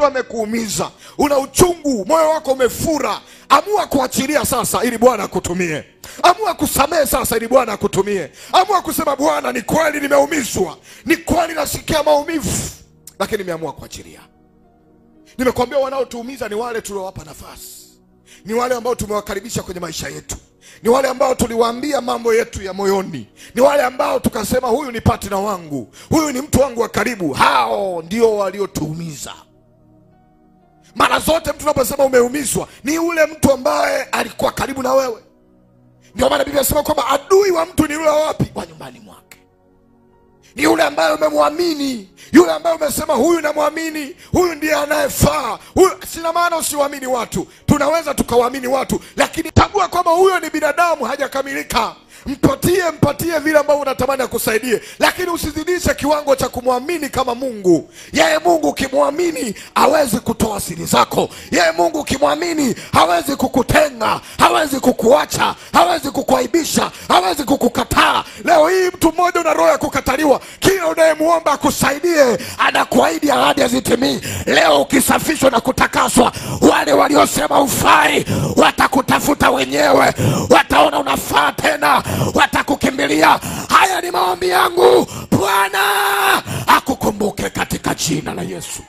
mtu amekuumiza, una uchungu, moyo wako umefura, amua kuachilia sasa ili Bwana akutumie. Amua kusamehe sasa ili Bwana akutumie. Amua kusema, Bwana, ni kweli nimeumizwa, ni kweli nasikia maumivu, lakini nimeamua kuachilia. Nimekwambia wanaotuumiza ni wale tuliowapa nafasi, ni wale ambao tumewakaribisha kwenye maisha yetu, ni wale ambao tuliwaambia mambo yetu ya moyoni, ni wale ambao tukasema huyu ni partner wangu, huyu ni mtu wangu wa karibu. Hao ndio waliotuumiza. Mara zote mtu unaposema umeumizwa, ni ule mtu ambaye alikuwa karibu na wewe. Ndio maana Biblia inasema kwamba adui wa mtu ni yule wapi? Wa nyumbani mwake. Ni yule ambaye umemwamini, yule ambaye umesema huyu namwamini, huyu ndiye anayefaa. Huyu, sina maana usiwaamini watu. Tunaweza tukawaamini watu, lakini tambua kwamba huyo ni binadamu, hajakamilika. Mpatie vile ambavyo unatamani akusaidie, lakini usizidishe kiwango cha kumwamini kama Mungu. Yeye Mungu ukimwamini hawezi kutoa siri zako. Yeye Mungu ukimwamini hawezi kukutenga, hawezi kukuacha, hawezi kukuaibisha, hawezi kukukataa. Leo hii mtu mmoja una roho ya kukataliwa, kila unayemuomba akusaidie anakuahidi ahadi hazitimii. Leo ukisafishwa na kutakaswa, wale waliosema ufai watakutafuta wenyewe, wataona unafaa tena, watakukimbilia. Haya ni maombi yangu, Bwana akukumbuke katika jina la Yesu.